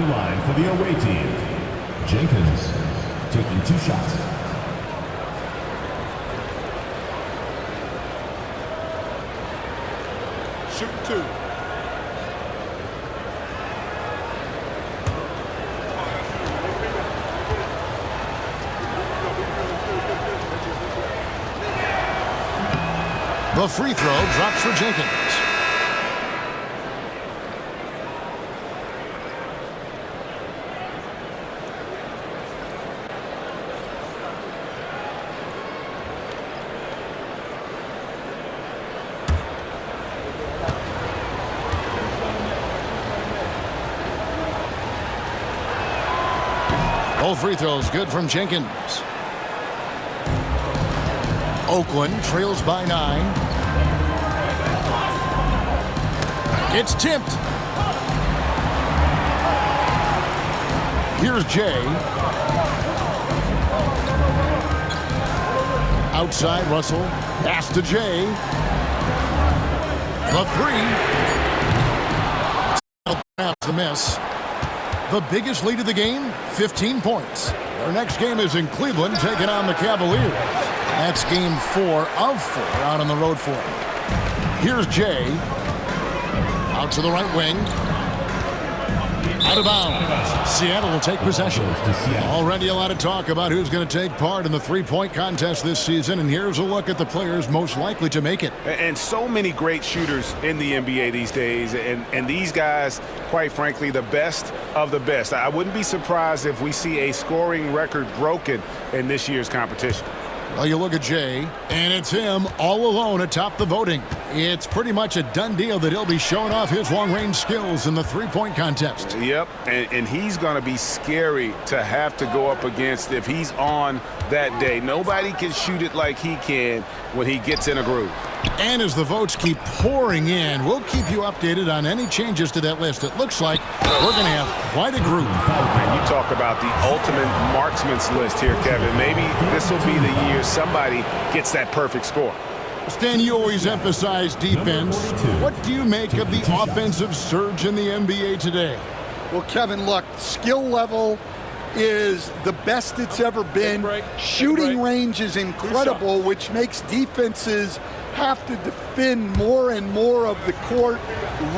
the line for the away team, Jenkins, taking 2 shots. Shoot 2. The free throw drops for Jenkins. Both free throws good from Jenkins. Oakland trails by 9. It's tipped. Here's Jay. Outside, Russell. Pass to Jay. The 3. Grabs the miss. The biggest lead of the game, 15 points. Their next game is in Cleveland, taking on the Cavaliers. That's game 4 of 4 out on the road for them. Here's Jay. Out to the right wing. Out of bounds. Seattle will take possession. Already a lot of talk about who's going to take part in the three-point contest this season, and here's a look at the players most likely to make it. And so many great shooters in the NBA these days, and these guys, quite frankly, the best of the best. I wouldn't be surprised if we see a scoring record broken in this year's competition. Well, you look at Jay, and it's him all alone atop the voting. It's pretty much a done deal that he'll be showing off his long-range skills in the three-point contest. Yep, and he's going to be scary to have to go up against if he's on that day. Nobody can shoot it like he can when he gets in a groove. And as the votes keep pouring in, we'll keep you updated on any changes to that list. It looks like we're going to have quite a group. And you talk about the ultimate marksman's list here, Kevin. Maybe this will be the year somebody gets that perfect score. Stan, you always emphasize defense. What do you make of the offensive surge in the NBA today? Well, Kevin, look, skill level is the best it's ever been. Shooting range is incredible, which makes defenses have to defend more and more of the court.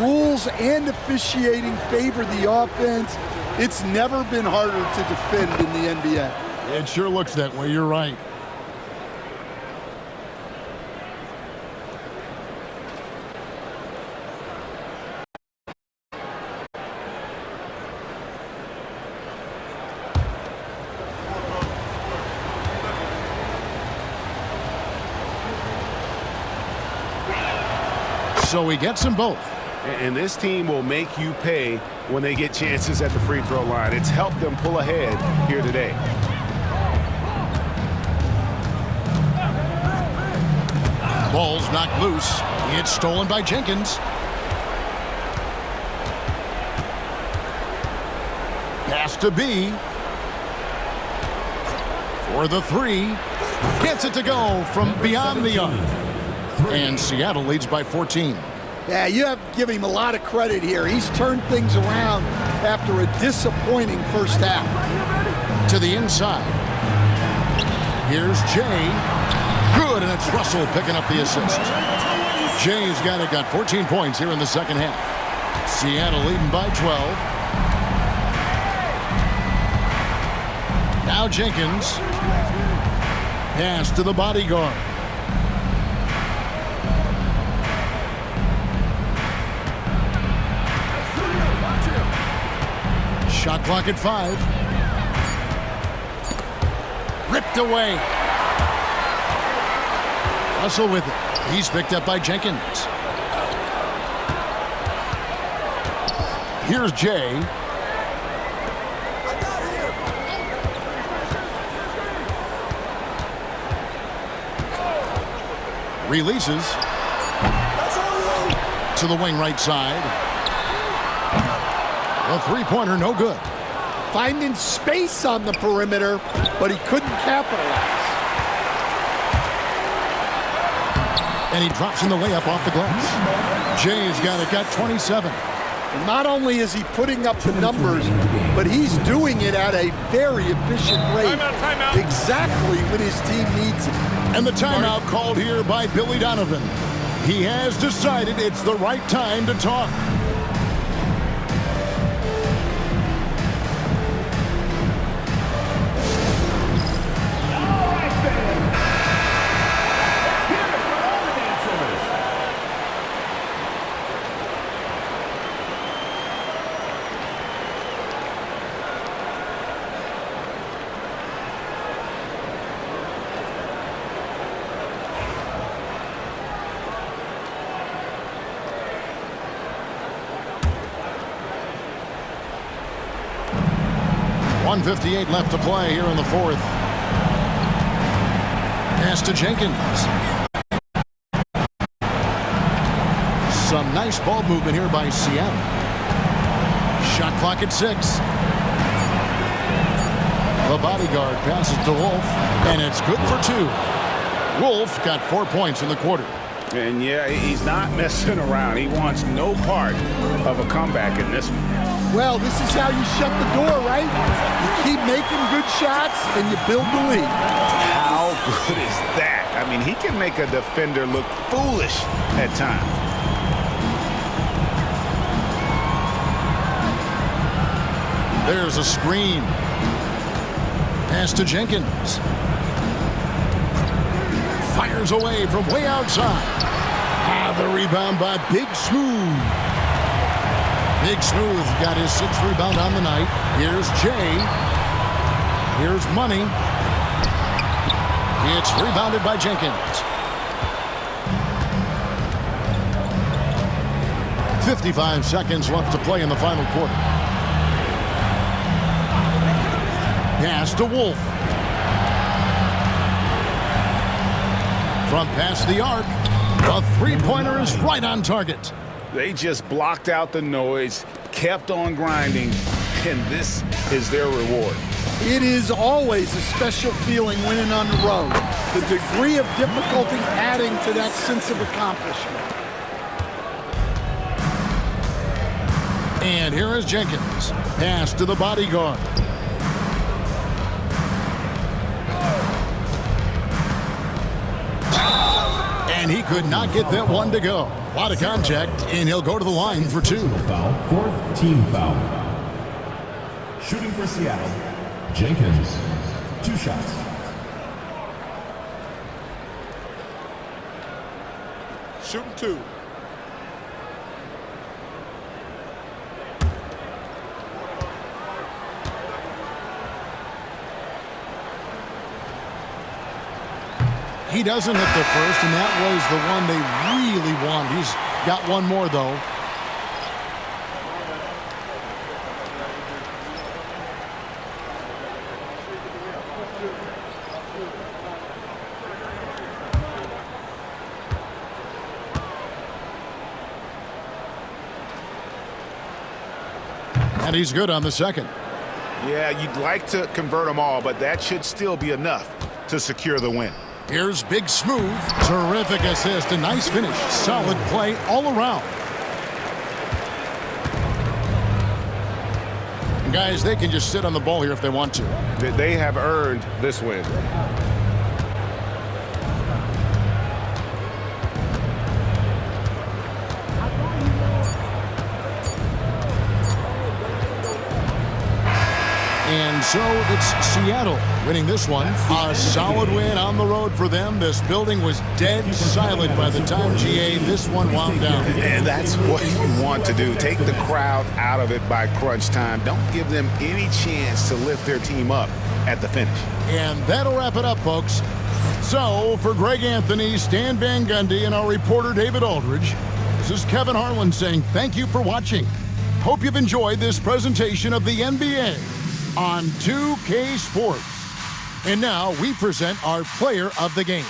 Rules and officiating favor the offense. It's never been harder to defend in the NBA. It sure looks that way. You're right. So he gets them both. And this team will make you pay when they get chances at the free throw line. It's helped them pull ahead here today. Ball's knocked loose. It's stolen by Jenkins. Pass to B. For the 3. Gets it to go from beyond the arc. And Seattle leads by 14. Yeah, you have to give him a lot of credit here. He's turned things around after a disappointing first half. To the inside. Here's Jay. Good, and it's Russell picking up the assist. Jay's got 14 points here in the second half. Seattle leading by 12. Now Jenkins. Pass to the bodyguard. Shot clock at 5. Ripped away. Russell with it. He's picked up by Jenkins. Here's Jay. Releases. To the wing right side. The three-pointer no good. Finding space on the perimeter, but he couldn't capitalize. And he drops in the layup off the glass. Jay's got 27. Not only is he putting up the numbers, but he's doing it at a very efficient rate. Timeout. Exactly when his team needs it. And the timeout called here by Billy Donovan. He has decided it's the right time to talk. .158 left to play here in the fourth. Pass to Jenkins. Some nice ball movement here by Seattle. Shot clock at 6. The bodyguard passes to Wolf, and it's good for 2. Wolf got 4 points in the quarter. And yeah, he's not messing around. He wants no part of a comeback in this one. Well, this is how you shut the door, right? You keep making good shots and you build the lead. How good is that? I mean, he can make a defender look foolish at times. There's a screen. Pass to Jenkins. Fires away from way outside. The rebound by Big Smooth. Big Smooth got his 6th rebound on the night. Here's Jay. Here's Money. It's rebounded by Jenkins. 55 seconds left to play in the final quarter. Pass to Wolf. From past the arc. The three-pointer is right on target. They just blocked out the noise, kept on grinding, and this is their reward. It is always a special feeling winning on the road. The degree of difficulty adding to that sense of accomplishment. And here is Jenkins. Pass to the bodyguard. And he could not get that one to go. A lot of contact, and he'll go to the line for 2. Foul, 4th team foul. Shooting for Seattle, Jenkins, 2 shots. Shooting 2. He doesn't hit the first, and that was the one they really wanted. He's got one more, though. And he's good on the second. Yeah, you'd like to convert them all, but that should still be enough to secure the win. Here's Big Smooth. Terrific assist. A nice finish. Solid play all around. Guys, they can just sit on the ball here if they want to. They have earned this win. And so it's Seattle winning this one. A solid win on the road for them. This building was dead silent by the time GA this one wound down. And that's what you want to do. Take the crowd out of it by crunch time. Don't give them any chance to lift their team up at the finish. And that'll wrap it up, folks. So for Greg Anthony, Stan Van Gundy, and our reporter David Aldridge, this is Kevin Harlan saying thank you for watching. Hope you've enjoyed this presentation of the NBA on 2K Sports. And now we present our player of the game.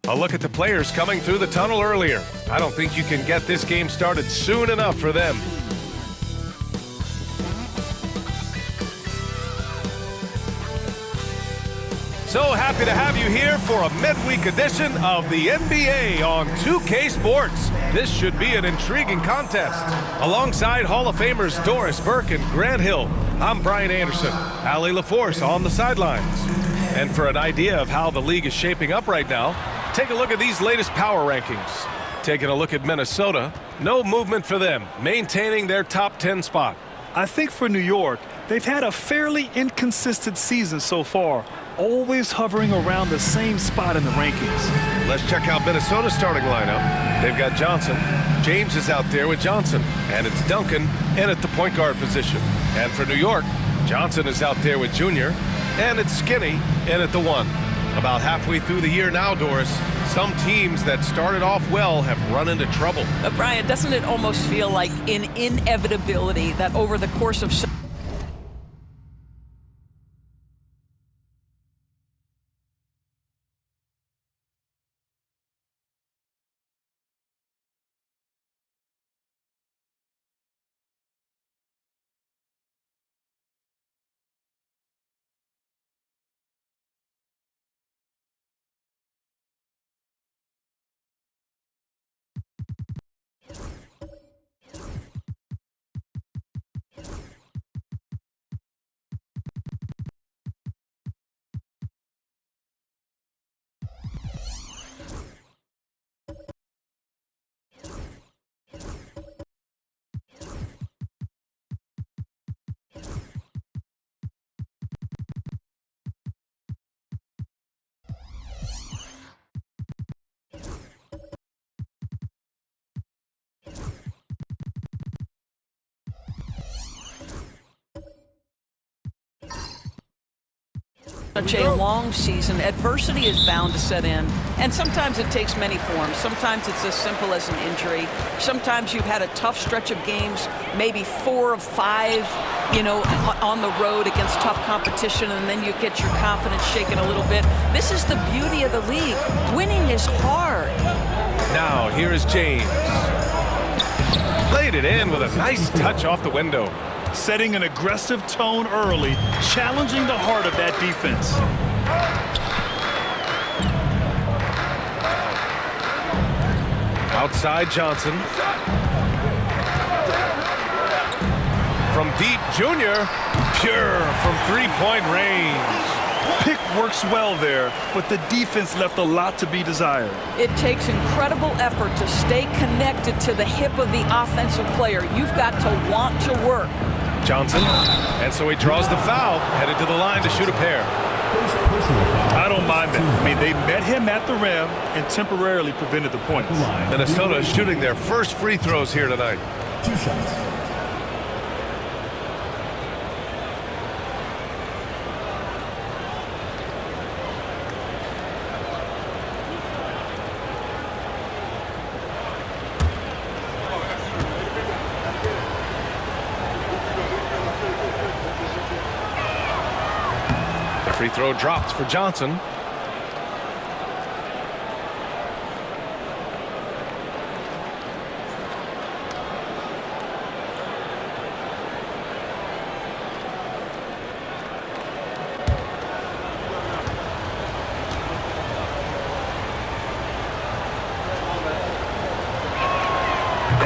A look at the players coming through the tunnel earlier. I don't think you can get this game started soon enough for them. So happy to have you here for a midweek edition of the NBA on 2K Sports. This should be an intriguing contest. Alongside Hall of Famers Doris Burke and Grant Hill, I'm Brian Anderson. Allie LaForce on the sidelines. And for an idea of how the league is shaping up right now, take a look at these latest power rankings. Taking a look at Minnesota, no movement for them, maintaining their top 10 spot. I think for New York, they've had a fairly inconsistent season so far, always hovering around the same spot in the rankings. Let's check out Minnesota's starting lineup. They've got Johnson. James is out there with Johnson. And it's Duncan in at the point guard position. And for New York, Johnson is out there with Junior. And it's Skinny in at the 1. About halfway through the year now, Doris, some teams that started off well have run into trouble. Brian, doesn't it almost feel like an inevitability that over the course of such a long season, adversity is bound to set in, and sometimes it takes many forms. Sometimes it's as simple as an injury. Sometimes you've had a tough stretch of games, maybe 4 of 5, on the road against tough competition, and then you get your confidence shaken a little bit. This is the beauty of the league. Winning is hard. Now, here is James. Played it in with a nice touch off the window. Setting an aggressive tone early, challenging the heart of that defense. Outside Johnson. From deep, Junior. Pure from three-point range. Pick works well there, but the defense left a lot to be desired. It takes incredible effort to stay connected to the hip of the offensive player. You've got to want to work. Johnson, and so he draws the foul, headed to the line to shoot a pair. I don't mind that. I mean, they met him at the rim and temporarily prevented the points. Minnesota is shooting their first free throws here tonight. 2 shots. Free throw dropped for Johnson.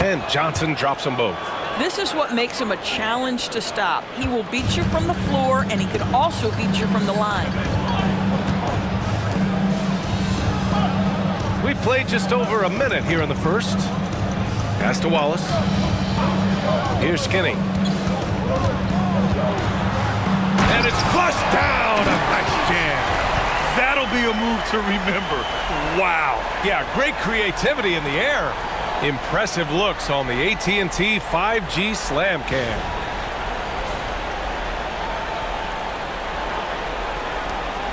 And Johnson drops them both. This is what makes him a challenge to stop. He will beat you from the floor, and he can also beat you from the line. We played just over a minute here in the first. Pass to Wallace. Here's Skinny. And it's flushed down. A nice jam. That'll be a move to remember. Wow. Yeah, great creativity in the air. Impressive looks on the AT&T 5G Slam Cam.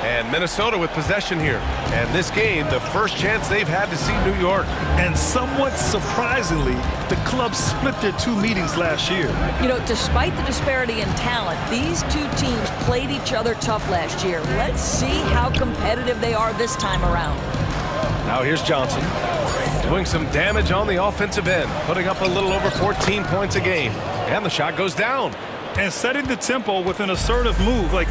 And Minnesota with possession here. And this game, the first chance they've had to see New York. And somewhat surprisingly, the club split their 2 meetings last year. Despite the disparity in talent, these 2 teams played each other tough last year. Let's see how competitive they are this time around. Now here's Johnson doing some damage on the offensive end, putting up a little over 14 points a game. And the shot goes down. And setting the tempo with an assertive move. Like,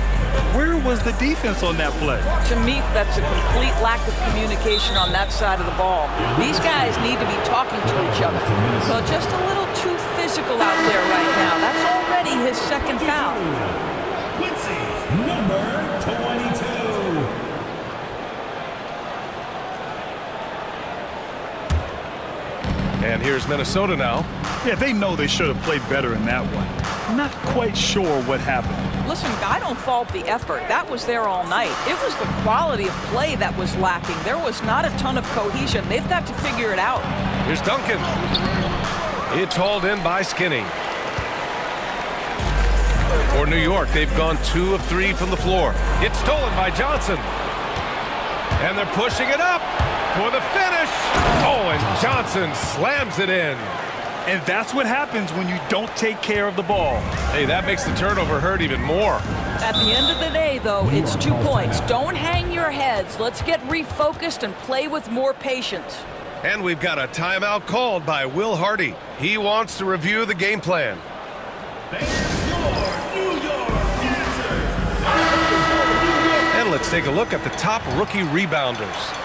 where was the defense on that play? To me, that's a complete lack of communication on that side of the ball. These guys need to be talking to each other. So just a little too physical out there right now. That's already his second foul. Quincy, number 22. And here's Minnesota now. Yeah, they know they should have played better in that one. Not quite sure what happened. Listen, I don't fault the effort. That was there all night. It was the quality of play that was lacking. There was not a ton of cohesion. They've got to figure it out. Here's Duncan. It's hauled in by Skinny. For New York, they've gone 2 of 3 from the floor. It's stolen by Johnson. And they're pushing it up for the finish. Oh, and Johnson slams it in. And that's what happens when you don't take care of the ball. Hey, that makes the turnover hurt even more. At the end of the day, though, it's 2 points. Don't hang your heads. Let's get refocused and play with more patience. And we've got a timeout called by Will Hardy. He wants to review the game plan. And let's take a look at the top rookie rebounders.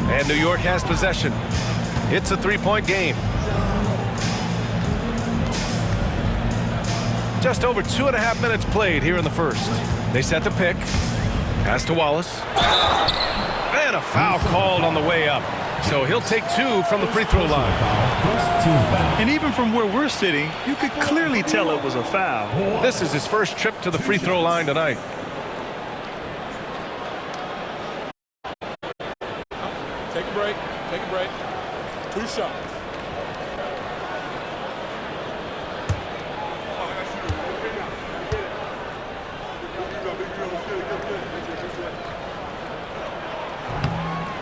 And New York has possession. It's a 3-point game. Just over 2.5 minutes played here in the first. They set the pick. Pass to Wallace. And a foul called on the way up. So he'll take 2 from the free throw line. And even from where we're sitting, you could clearly tell it was a foul. This is his first trip to the free throw line tonight. Take a break. Take a break. 2 shots.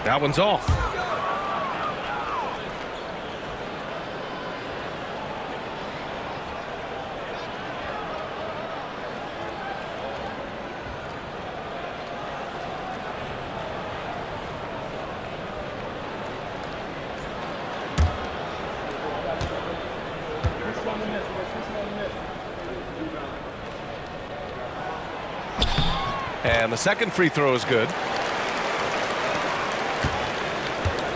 That one's off. And the second free throw is good.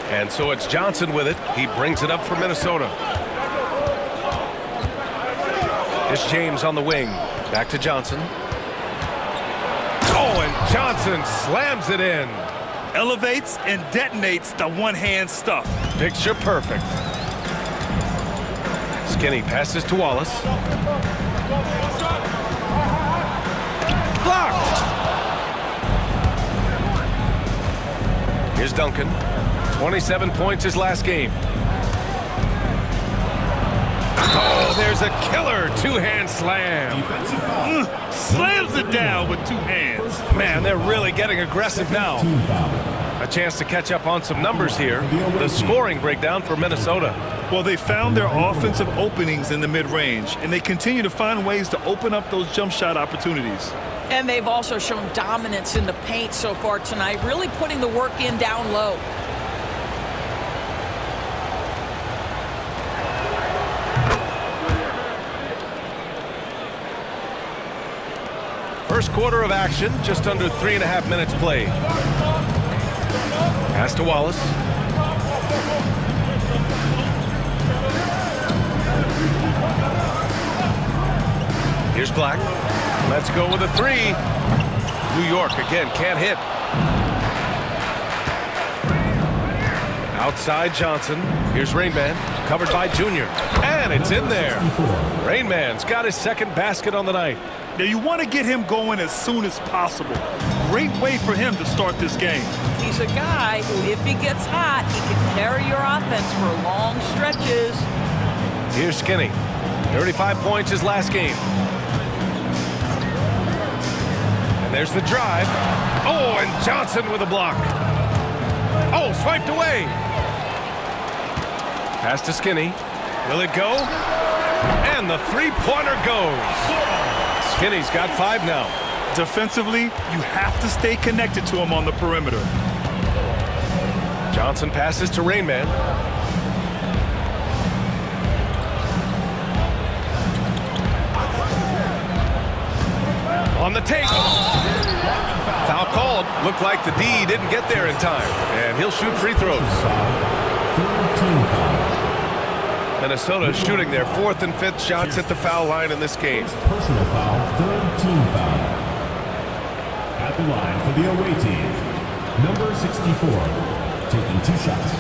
And so it's Johnson with it. He brings it up for Minnesota. It's James on the wing. Back to Johnson. Oh, and Johnson slams it in. Elevates and detonates the one-hand stuff. Picture perfect. Skinny passes to Wallace. Blocked. Here's Duncan. 27 points his last game. Oh, there's a killer 2-hand slam. Slams it down with 2 hands. Man, they're really getting aggressive now. A chance to catch up on some numbers here. The scoring breakdown for Minnesota. Well, they found their offensive openings in the mid-range, and they continue to find ways to open up those jump shot opportunities. And they've also shown dominance in the paint so far tonight, really putting the work in down low. First quarter of action, just under 3.5 minutes played. Pass to Wallace. Here's Black. Let's go with a 3. New York again can't hit. Outside Johnson. Here's Rainman, covered by Junior. And it's in there. Rainman's got his second basket on the night. Now, you want to get him going as soon as possible. Great way for him to start this game. He's a guy who, if he gets hot, he can carry your offense for long stretches. Here's Skinny. 35 points his last game. And there's the drive. Oh, and Johnson with a block. Oh, swiped away. Pass to Skinny. Will it go? And the three-pointer goes. Skinny's got 5 now. Defensively, you have to stay connected to him on the perimeter. Johnson passes to Rainman. On the take. Foul called. Looked like the D didn't get there in time. And he'll shoot free throws. Minnesota shooting their 4th and 5th shots at the foul line in this game. Personal foul, 3rd team foul. At the line for the away team, number 64, taking 2 shots.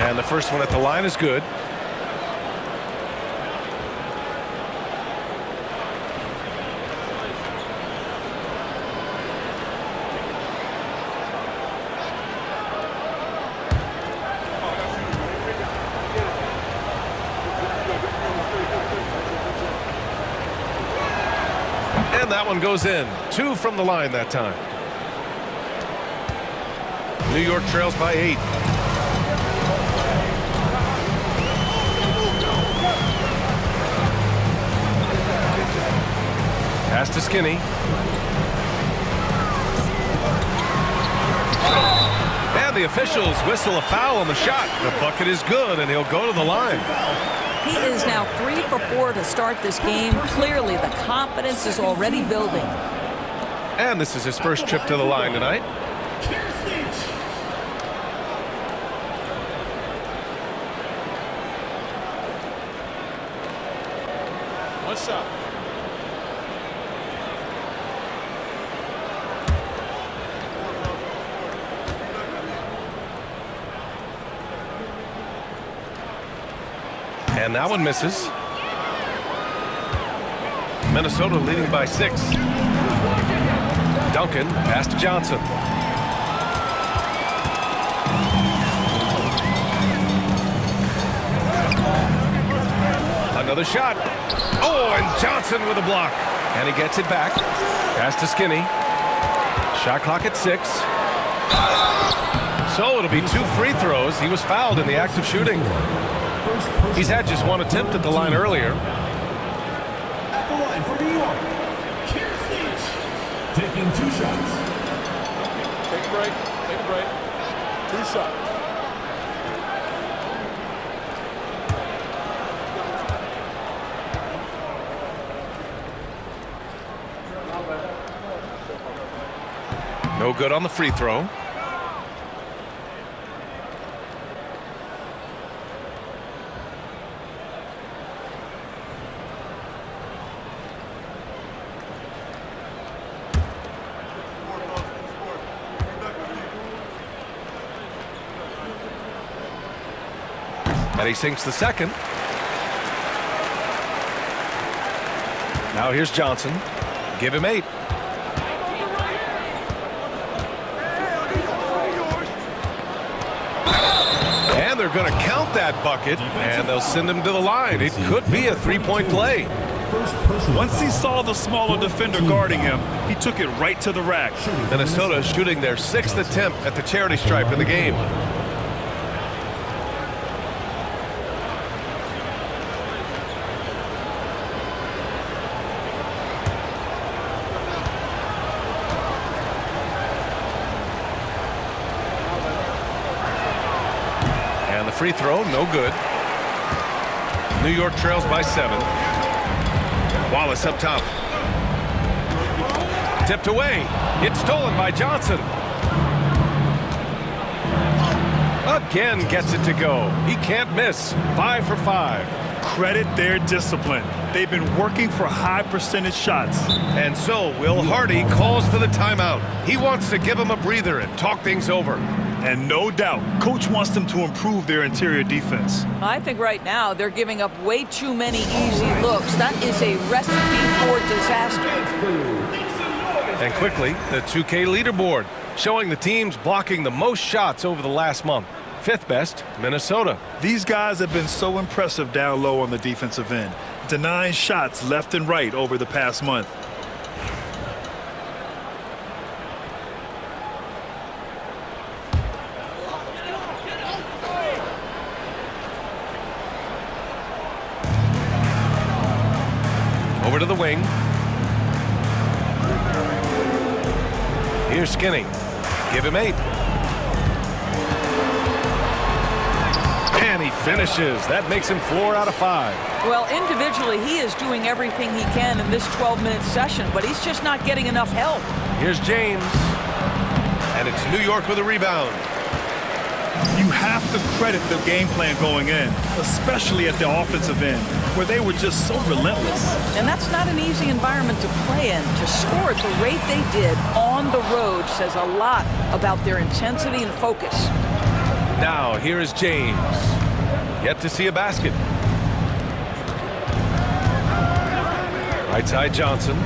And the first one at the line is good. And that one goes in. 2 from the line that time. New York trails by 8. Pass to Skinny. And the officials whistle a foul on the shot. The bucket is good, and he'll go to the line. He is now 3 for 4 to start this game. Clearly, the confidence is already building. And this is his first trip to the line tonight. One shot. And that one misses. Minnesota leading by 6. Duncan, pass to Johnson. Another shot. Oh, and Johnson with a block. And he gets it back. Pass to Skinny. Shot clock at 6. So it'll be 2 free throws. He was fouled in the act of shooting. He's had just 1 attempt at the line earlier. At the line for New York, taking 2 shots. Take a break. Take a break. 2 shots. No good on the free throw. And he sinks the second. Now here's Johnson. Give him 8. And they're going to count that bucket, and they'll send him to the line. It could be a 3-point play. Once he saw the smaller defender guarding him, he took it right to the rack. Minnesota shooting their 6th attempt at the charity stripe in the game. And the free throw, no good. New York trails by 7. Wallace up top. Tipped away. It's stolen by Johnson. Again gets it to go. He can't miss. 5 for 5. Credit their discipline. They've been working for high percentage shots. And so Will Hardy calls for the timeout. He wants to give him a breather and talk things over. And no doubt, Coach wants them to improve their interior defense. I think right now they're giving up way too many easy looks. That is a recipe for disaster. And quickly, the 2K leaderboard, showing the teams blocking the most shots over the last month. 5th best, Minnesota. These guys have been so impressive down low on the defensive end, denying shots left and right over the past month. Over to the wing. Here's Skinny. Give him 8. And he finishes. That makes him 4 out of 5. Well, individually, he is doing everything he can in this 12-minute session, but he's just not getting enough help. Here's James. And it's New York with a rebound. You have to credit the game plan going in, especially at the offensive end, where they were just so relentless. And that's not an easy environment to play in. To score at the rate they did on the road says a lot about their intensity and focus. Now, here is James. Yet to see a basket. Right side Johnson.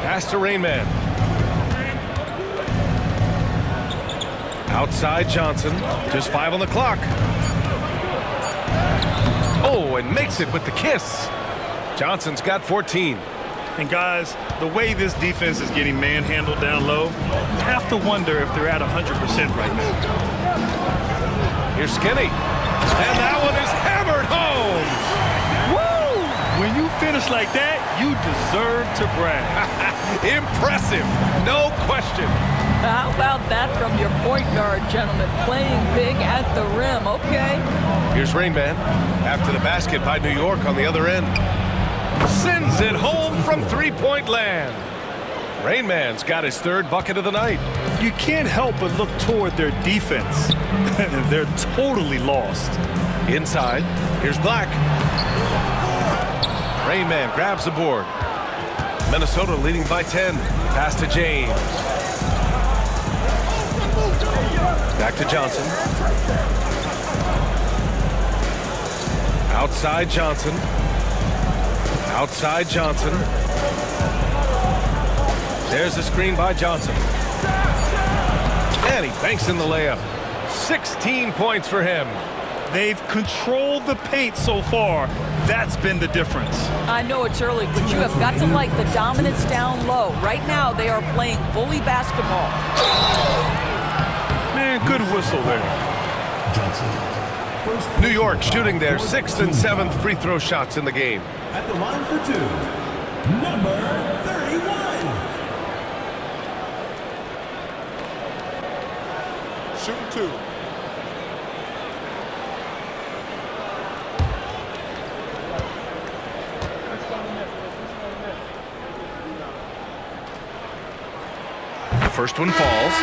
Pass to Rainman. Outside Johnson. Just 5 on the clock. Oh, and makes it with the kiss. Johnson's got 14. And guys, the way this defense is getting manhandled down low, you have to wonder if they're at 100% right now. Here's Skinny. And that one is hammered home. Woo! When you finish like that, you deserve to brag. Impressive, no question. How about that from your point guard, gentlemen? Playing big at the rim, okay. Here's Rainman. After the basket by New York on the other end. Sends it home from three-point land. Rainman's got his 3rd bucket of the night. You can't help but look toward their defense. They're totally lost. Inside, here's Black. Rainman grabs the board. Minnesota leading by 10. Pass to James. Back to Johnson. Outside Johnson. Outside Johnson. There's the screen by Johnson. And he banks in the layup. 16 points for him. They've controlled the paint so far. That's been the difference. I know it's early, but you have got to like the dominance down low. Right now, they are playing bully basketball. Man, good whistle there. New York shooting their 6th and 7th free throw shots in the game. At the line for 2, number 31. Shooting 2. The first one falls.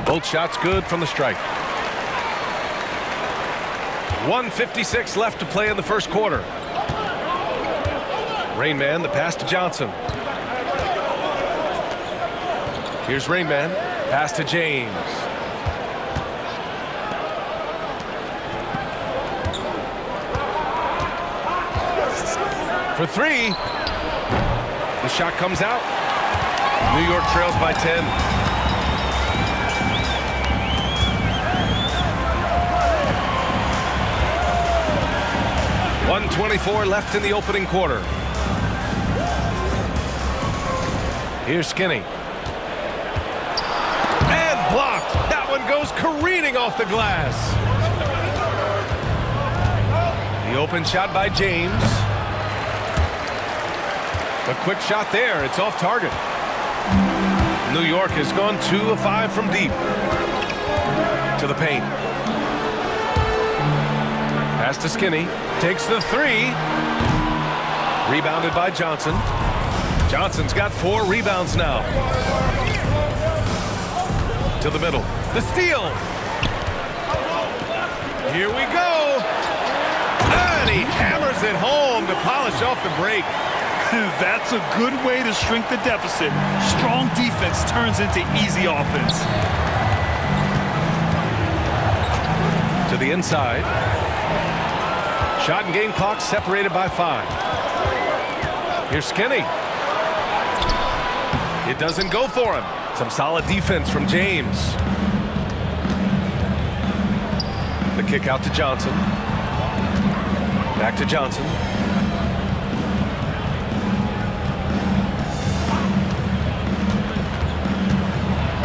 Both shots good from the strike. 1:56 left to play in the first quarter. Rainman, the pass to Johnson. Here's Rainman. Pass to James. For 3. The shot comes out. New York trails by 10. .124 left in the opening quarter. Here's Skinny. And blocked. That one goes careening off the glass. The open shot by James. A quick shot there. It's off target. New York has gone 2 of 5 from deep. To the paint. Pass to Skinny. Takes the 3. Rebounded by Johnson. Johnson's got 4 rebounds now. To the middle. The steal. Here we go. And he it home to polish off the break. That's a good way to shrink the deficit. Strong defense turns into easy offense. To the inside. Shot and game clock separated by 5. Here's Skinny. It doesn't go for him. Some solid defense from James. The kick out to Johnson. Back to Johnson.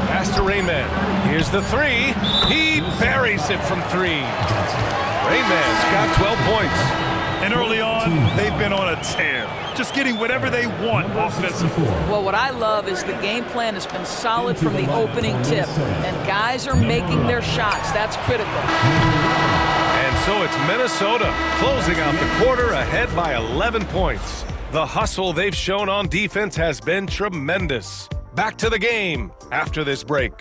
Pass to Rainman. Here's the 3. He buries it from 3. Rainman's got 12 points. And early on, they've been on a tear. Just getting whatever they want offensively. Well, what I love is the game plan has been solid from the opening tip. And guys are making their shots. That's critical. And so it's Minnesota closing out the quarter ahead by 11 points. The hustle they've shown on defense has been tremendous. Back to the game after this break.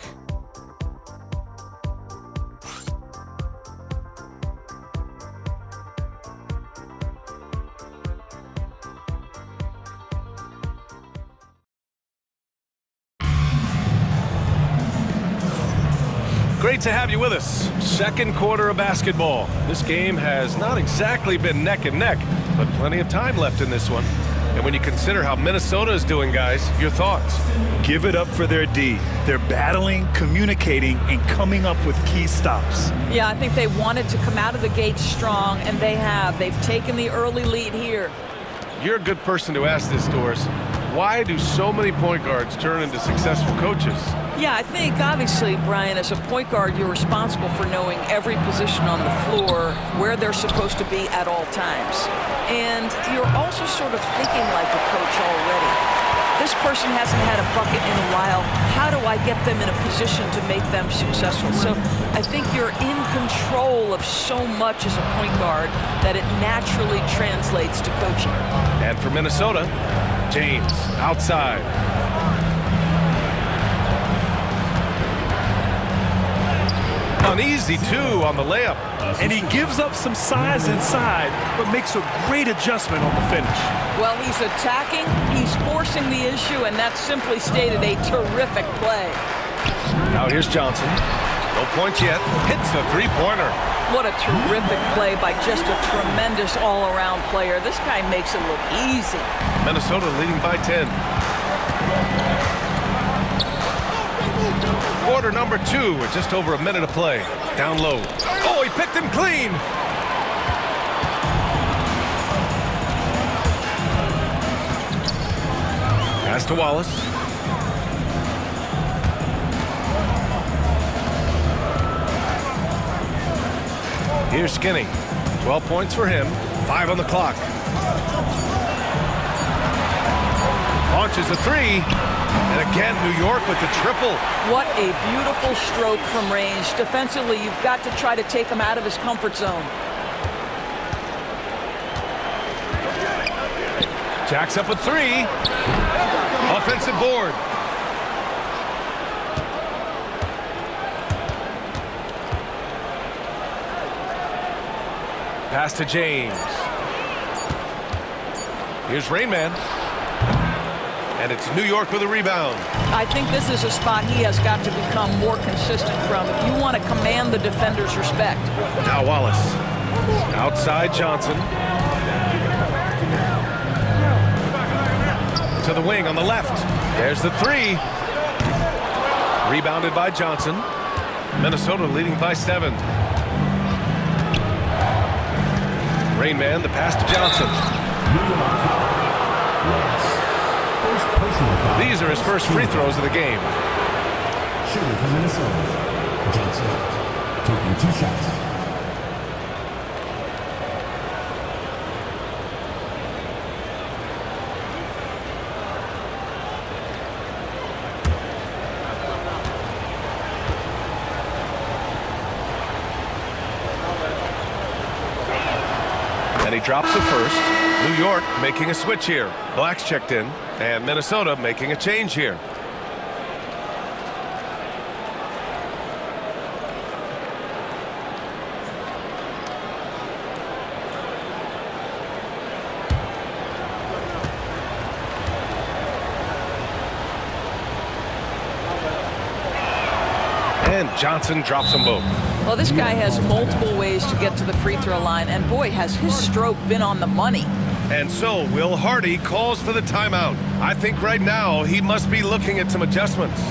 Great to have you with us. Second quarter of basketball. This game has not exactly been neck and neck, but plenty of time left in this one. And when you consider how Minnesota is doing, guys, your thoughts? Give it up for their D. They're battling, communicating, and coming up with key stops. Yeah, I think they wanted to come out of the gate strong, and they have. They've taken the early lead here. You're a good person to ask this, Doris. Why do so many point guards turn into successful coaches? Yeah, I think obviously, Brian, as a point guard, you're responsible for knowing every position on the floor, where they're supposed to be at all times. And you're also sort of thinking like a coach already. This person hasn't had a bucket in a while. How do I get them in a position to make them successful? So I think you're in control of so much as a point guard that it naturally translates to coaching. And for Minnesota, James outside. An easy 2 on the layup. And he gives up some size inside, but makes a great adjustment on the finish. Well, he's attacking, he's forcing the issue, and that's simply stated a terrific play. Now here's Johnson. No points yet. Hits the 3-pointer. What a terrific play by just a tremendous all-around player. This guy makes it look easy. Minnesota leading by 10. Quarter number 2 with just over a minute of play. Down low. Oh, he picked him clean. Pass to Wallace. Here's Skinny. 12 points for him. 5 on the clock. Launches a 3. And again, New York with the triple. What a beautiful stroke from range. Defensively, you've got to try to take him out of his comfort zone. Jacks up a 3. Offensive board. Pass to James. Here's Rainman. And it's New York with a rebound. I think this is a spot he has got to become more consistent from if you want to command the defender's respect. Now Wallace. Outside Johnson. To the wing on the left. There's the 3. Rebounded by Johnson. Minnesota leading by 7. Rainman, the pass to Johnson. These are his first free throws of the game. Shooter from Minnesota. Johnson taking 2 shots. And he drops the first. New York making a switch here. Black's checked in, and Minnesota making a change here. Johnson drops them both. Well, this guy has multiple ways to get to the free throw line, and boy, has his stroke been on the money. And so Will Hardy calls for the timeout. I think right now he must be looking at some adjustments.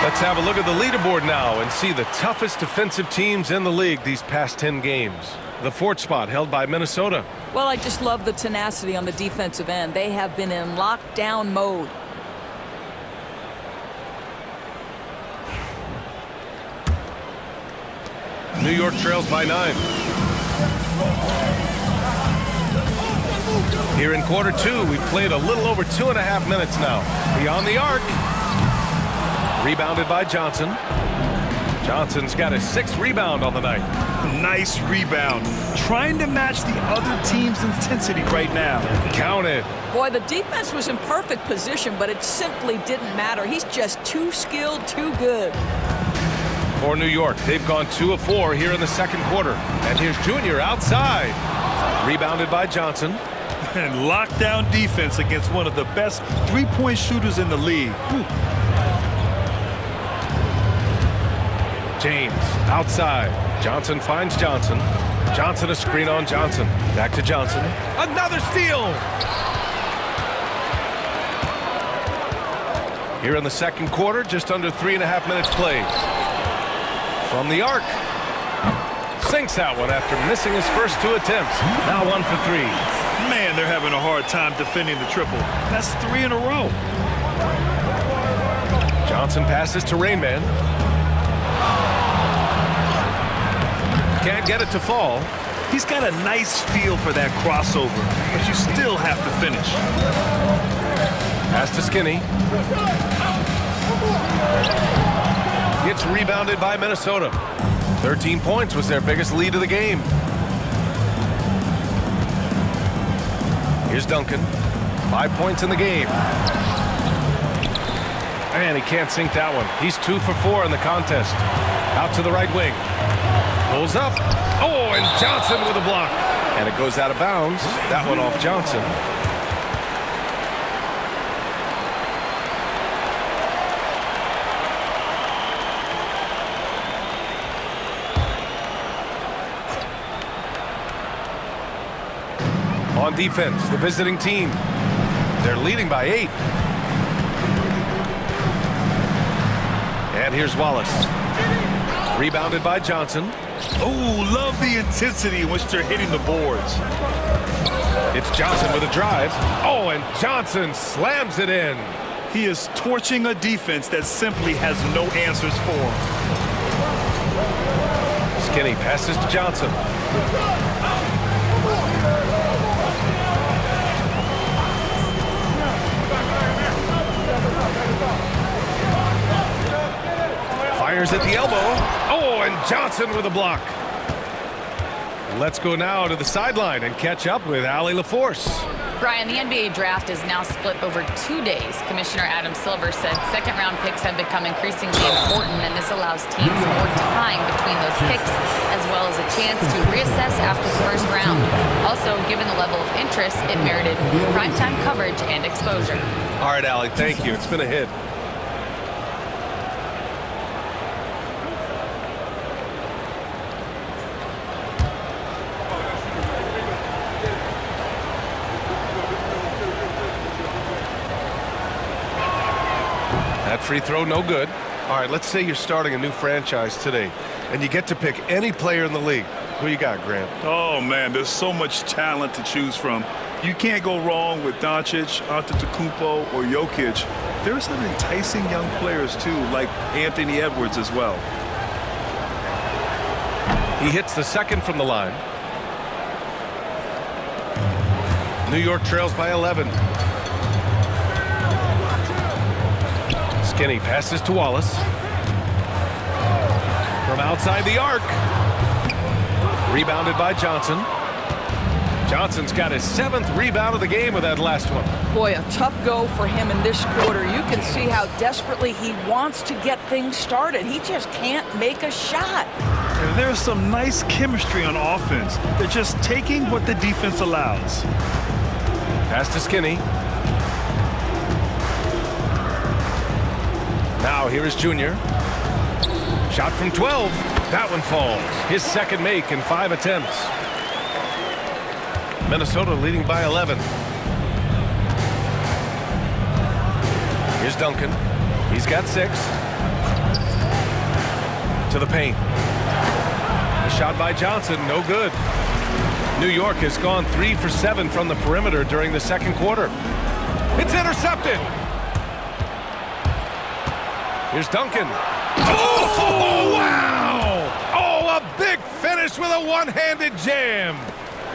Let's have a look at the leaderboard now and see the toughest defensive teams in the league these past 10 games. The 4th spot held by Minnesota. Well, I just love the tenacity on the defensive end. They have been in lockdown mode. New York trails by 9. Here in quarter 2, we've played a little over 2.5 minutes now. Beyond the arc. Rebounded by Johnson. Johnson's got his 6th rebound on the night. Nice rebound. Trying to match the other team's intensity right now. Counted. Boy, the defense was in perfect position, but it simply didn't matter. He's just too skilled, too good. For New York, they've gone 2 of 4 here in the 2nd quarter. And here's Junior outside. Rebounded by Johnson. And lockdown defense against one of the best three-point shooters in the league. Whew. James outside. Johnson finds Johnson. Johnson a screen on Johnson. Back to Johnson. Another steal. Here in the 2nd quarter, just under 3.5 minutes played. From the arc. Sinks that one after missing his first 2 attempts. Now 1 for 3. Man, they're having a hard time defending the triple. That's 3 in a row. Johnson passes to Rainman. Can't get it to fall. He's got a nice feel for that crossover, but you still have to finish. Pass to Skinny. Gets rebounded by Minnesota. 13 points was their biggest lead of the game. Here's Duncan. 5 points in the game. And he can't sink that one. He's 2 for 4 in the contest. Out to the right wing. Pulls up. Oh, and Johnson with a block. And it goes out of bounds. That one off Johnson. On defense, the visiting team. They're leading by 8. And here's Wallace. Rebounded by Johnson. Oh, love the intensity in which they're hitting the boards. It's Johnson with a drive. Oh, and Johnson slams it in. He is torching a defense that simply has no answers for him. Skinny passes to Johnson. Fires at the elbow. Oh, and Johnson with a block. Let's go now to the sideline and catch up with Allie LaForce. Brian, the NBA draft is now split over 2 days. Commissioner Adam Silver said second-round picks have become increasingly important, and this allows teams more time between those picks, as well as a chance to reassess after the first round. Also, given the level of interest, it merited primetime coverage and exposure. All right, Allie, thank you. It's been a hit. That free throw, no good. All right, let's say you're starting a new franchise today, and you get to pick any player in the league. Who you got, Grant? Oh, man, there's so much talent to choose from. You can't go wrong with Doncic, Antetokounmpo, or Jokic. There's some enticing young players, too, like Anthony Edwards as well. He hits the second from the line. New York trails by 11. Skinny passes to Wallace. From outside the arc. Rebounded by Johnson. Johnson's got his 7th rebound of the game with that last one. Boy, a tough go for him in this quarter. You can see how desperately he wants to get things started. He just can't make a shot. And there's some nice chemistry on offense. They're just taking what the defense allows. Pass to Skinny. Now here is Junior. Shot from 12. That one falls. His second make in 5 attempts. Minnesota leading by 11. Here's Duncan. He's got 6. To the paint. The shot by Johnson, no good. New York has gone 3 for 7 from the perimeter during the second quarter. It's intercepted. Here's Duncan. Oh, wow! Oh, a big finish with a one-handed jam.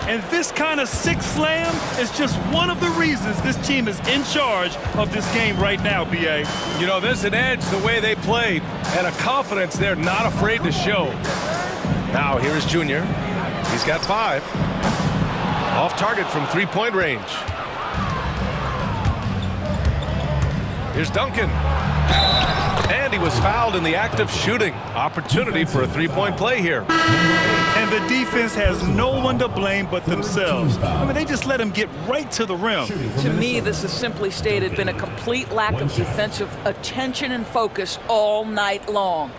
And this kind of sick slam is just one of the reasons this team is in charge of this game right now, BA. You know, there's an edge the way they played and a confidence they're not afraid to show. Now here is Junior. He's got 5. Off target from 3-point range. Here's Duncan. And he was fouled in the act of shooting. Opportunity for a 3-point play here. And the defense has no one to blame but themselves. I mean, they just let him get right to the rim. To me, this is simply stated been a complete lack of defensive attention and focus all night long.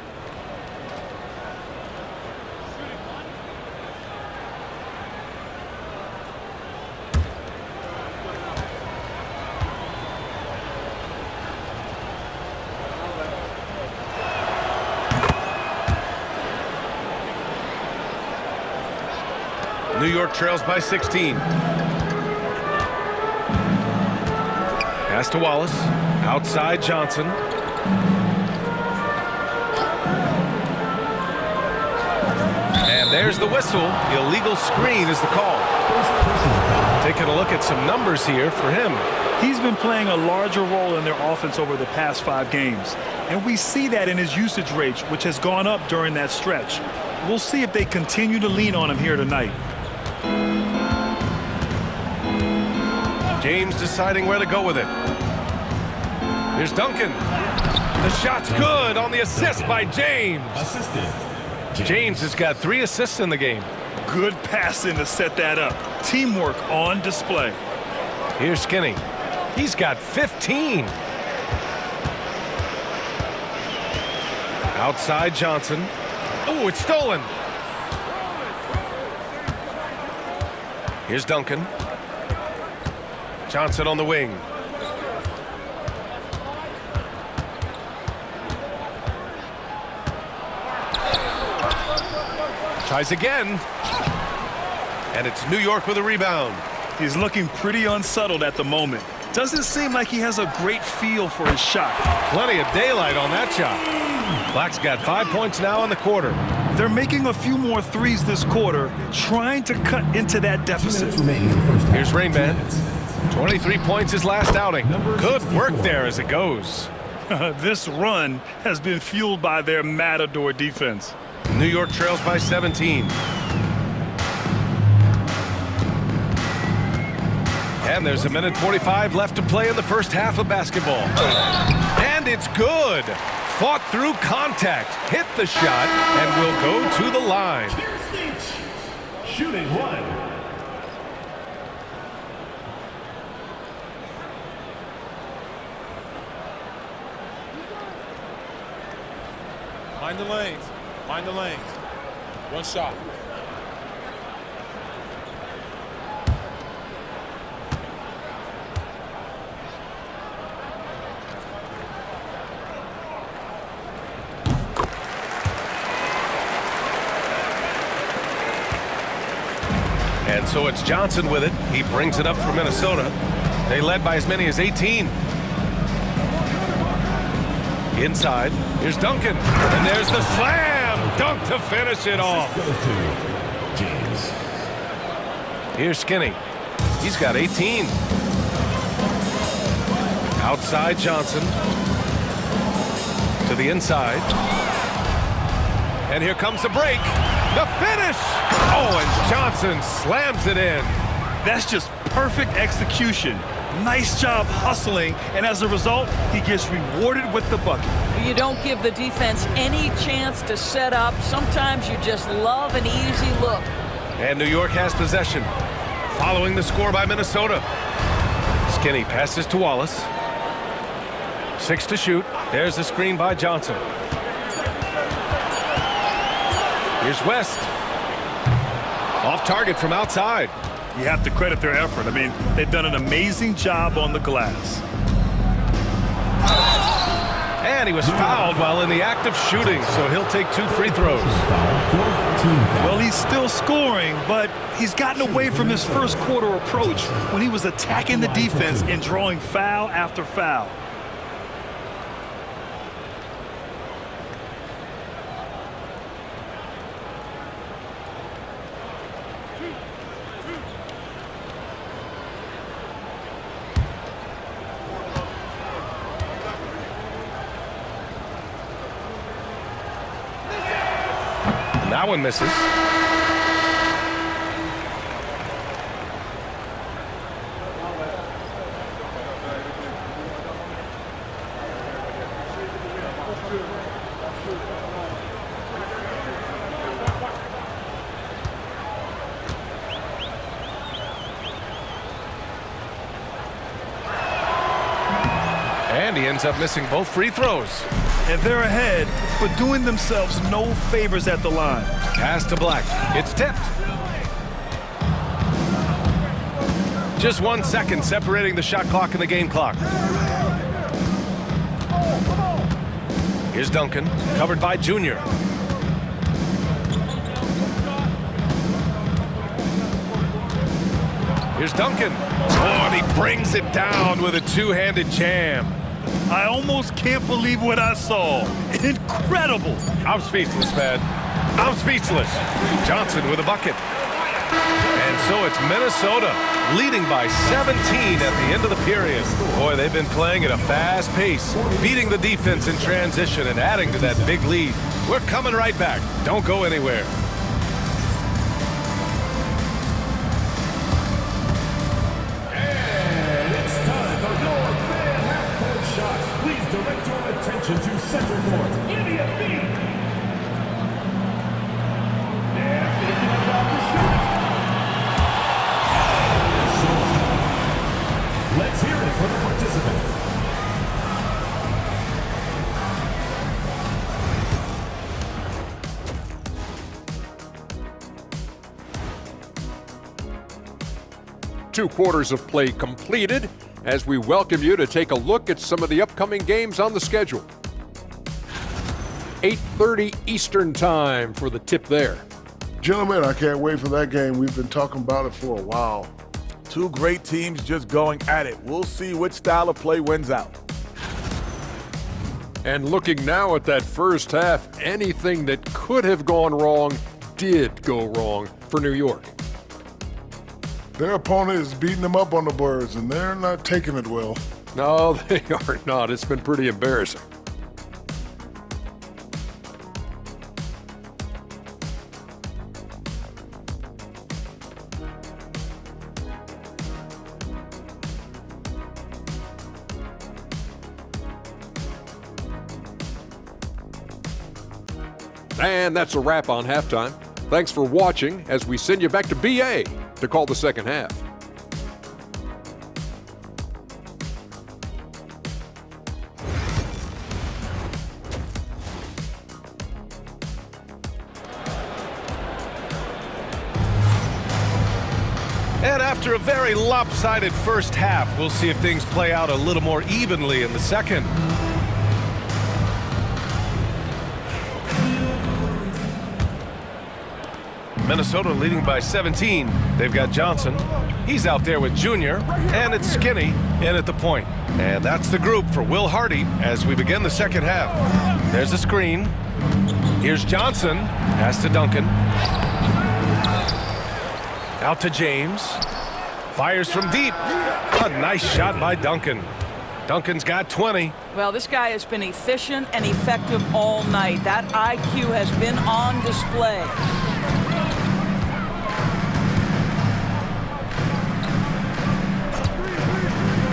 New York trails by 16. Pass to Wallace. Outside Johnson. And there's the whistle. Illegal screen is the call. Taking a look at some numbers here for him. He's been playing a larger role in their offense over the past 5 games. And we see that in his usage rate, which has gone up during that stretch. We'll see if they continue to lean on him here tonight. James deciding where to go with it. Here's Duncan. The shot's good on the assist by James. James has got 3 assists in the game. Good passing to set that up. Teamwork on display. Here's Skinny. He's got 15. Outside Johnson. Oh, it's stolen. Here's Duncan. Johnson on the wing. Tries again. And it's New York with a rebound. He's looking pretty unsettled at the moment. Doesn't seem like he has a great feel for his shot. Plenty of daylight on that shot. Black's got 5 points now in the quarter. They're making a few more threes this quarter, trying to cut into that deficit. Here's Rainman. 23 points his last outing. Good work there as it goes. This run has been fueled by their Matador defense. New York trails by 17. And there's 1:45 left to play in the first half of basketball. And it's good. Fought through contact, hit the shot, and will go to the line. Shooting 1. Mind the lanes. Mind the lanes. One shot. And so it's Johnson with it. He brings it up for Minnesota. They led by as many as 18. Inside, here's Duncan. And there's the slam dunk to finish it off. James. Here's Skinny. He's got 18. Outside Johnson. To the inside. And here comes the break. The finish! Oh, and Johnson slams it in. That's just perfect execution. Nice job hustling, and as a result, he gets rewarded with the bucket. You don't give the defense any chance to set up. Sometimes you just love an easy look. And New York has possession. Following the score by Minnesota. Skinny passes to Wallace. 6 to shoot. There's the screen by Johnson. Here's West. Off target from outside. You have to credit their effort. I mean, they've done an amazing job on the glass. And he was fouled while in the act of shooting, so he'll take 2 free throws. Well, he's still scoring, but he's gotten away from his first quarter approach when he was attacking the defense and drawing foul after foul. That one misses. And he ends up missing both free throws. And they're ahead, but doing themselves no favors at the line. Pass to Black. It's tipped. Just 1 second separating the shot clock and the game clock. Here's Duncan, covered by Junior. Here's Duncan. Oh, and he brings it down with a two-handed jam. I almost can't believe what I saw. Incredible. I'm speechless, man. I'm speechless. Johnson with a bucket. And so it's Minnesota leading by 17 at the end of the period. Boy, they've been playing at a fast pace, beating the defense in transition and adding to that big lead. We're coming right back. Don't go anywhere. Direct your attention to center court. Idiot beat. They're thinking about the shot. Let's hear it for the participants. Two quarters of play completed, as we welcome you to take a look at some of the upcoming games on the schedule. 8:30 Eastern Time for the tip there. Gentlemen, I can't wait for that game. We've been talking about it for a while. Two great teams just going at it. We'll see which style of play wins out. And looking now at that first half, anything that could have gone wrong did go wrong for New York. Their opponent is beating them up on the boards, and they're not taking it well. No, they are not. It's been pretty embarrassing. And that's a wrap on halftime. Thanks for watching as we send you back to BA to call the second half. And after a very lopsided first half, we'll see if things play out a little more evenly in the second. Minnesota leading by 17. They've got Johnson. He's out there with Junior. And it's Skinny in at the point. And that's the group for Will Hardy as we begin the second half. There's a screen. Here's Johnson. Pass to Duncan. Out to James. Fires from deep. A nice shot by Duncan. Duncan's got 20. Well, this guy has been efficient and effective all night. That IQ has been on display.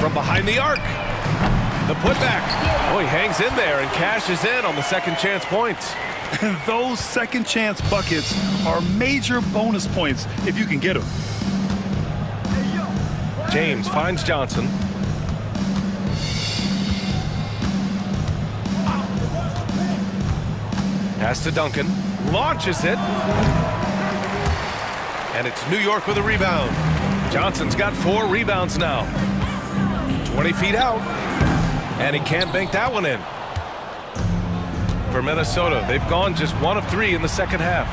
From behind the arc. The putback. Oh, he hangs in there and cashes in on the second chance points. And those second chance buckets are major bonus points if you can get them. James finds Johnson. Pass to Duncan. Launches it. And it's New York with a rebound. Johnson's got 4 rebounds now. 20 feet out. And he can't bank that one in. For Minnesota, they've gone just 1 of 3 in the second half.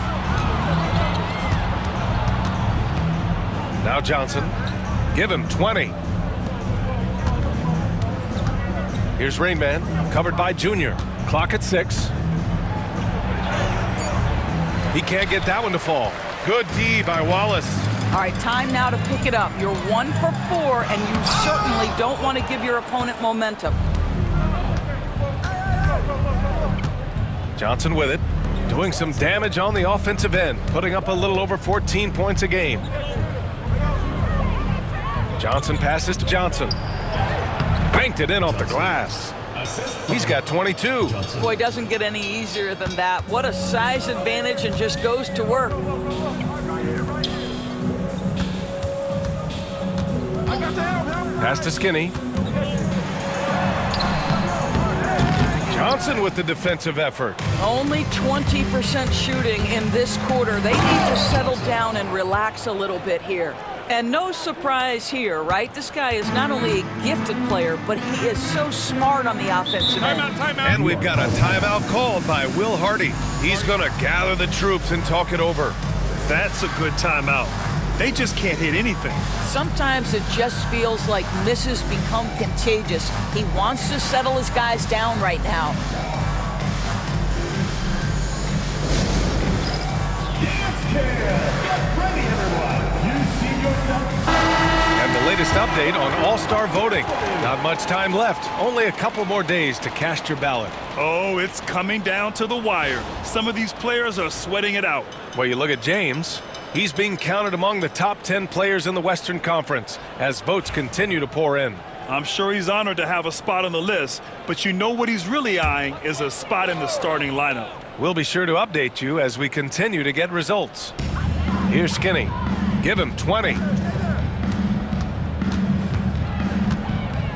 Now Johnson. Give him 20. Here's Rainman, covered by Junior. Clock at 6. He can't get that one to fall. Good D by Wallace. All right, time now to pick it up. You're 1 for 4, and you certainly don't want to give your opponent momentum. Johnson with it, doing some damage on the offensive end, putting up a little over 14 points a game. Johnson passes to Johnson. Banked it in off the glass. He's got 22. Boy, doesn't get any easier than that. What a size advantage, and just goes to work. Pass to Skinny. Johnson with the defensive effort. Only 20% shooting in this quarter. They need to settle down and relax a little bit here. And no surprise here, right? This guy is not only a gifted player, but he is so smart on the offensive end. Timeout. And we've got a timeout called by Will Hardy. He's going to gather the troops and talk it over. That's a good timeout. They just can't hit anything. Sometimes it just feels like misses become contagious. He wants to settle his guys down right now. Get ready, everyone. You see yourself. And the latest update on All-Star voting. Not much time left. Only a couple more days to cast your ballot. Oh, it's coming down to the wire. Some of these players are sweating it out. Well, you look at James. He's being counted among the top 10 players in the Western Conference as votes continue to pour in. I'm sure he's honored to have a spot on the list, but you know what he's really eyeing is a spot in the starting lineup. We'll be sure to update you as we continue to get results. Here's Skinny. Give him 20.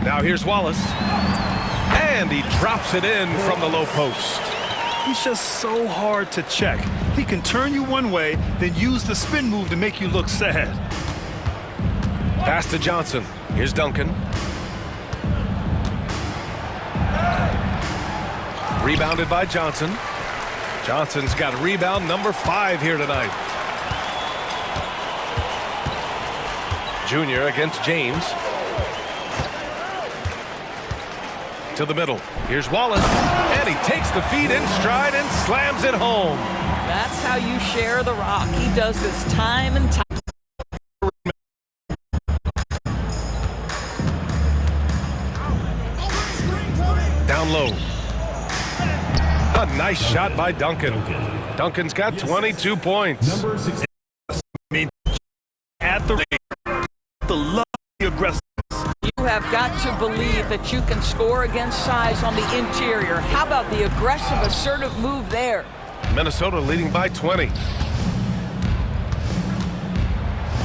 Now here's Wallace. And he drops it in from the low post. He's just so hard to check. He can turn you one way, then use the spin move to make you look sad. Pass to Johnson. Here's Duncan. Rebounded by Johnson. Johnson's got rebound number 5 here tonight. Junior against James. To the middle. Here's Wallace. And he takes the feed in stride and slams it home. That's how you share the rock. He does this time and time. Down low. A nice shot by Duncan. Duncan's got 22 points. Number 6. At the love, the aggressive. You have got to believe that you can score against size on the interior. How about the aggressive, assertive move there? Minnesota leading by 20.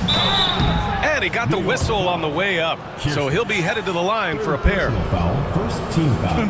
And he got the whistle on the way up. So he'll be headed to the line for a pair. Foul, first team foul.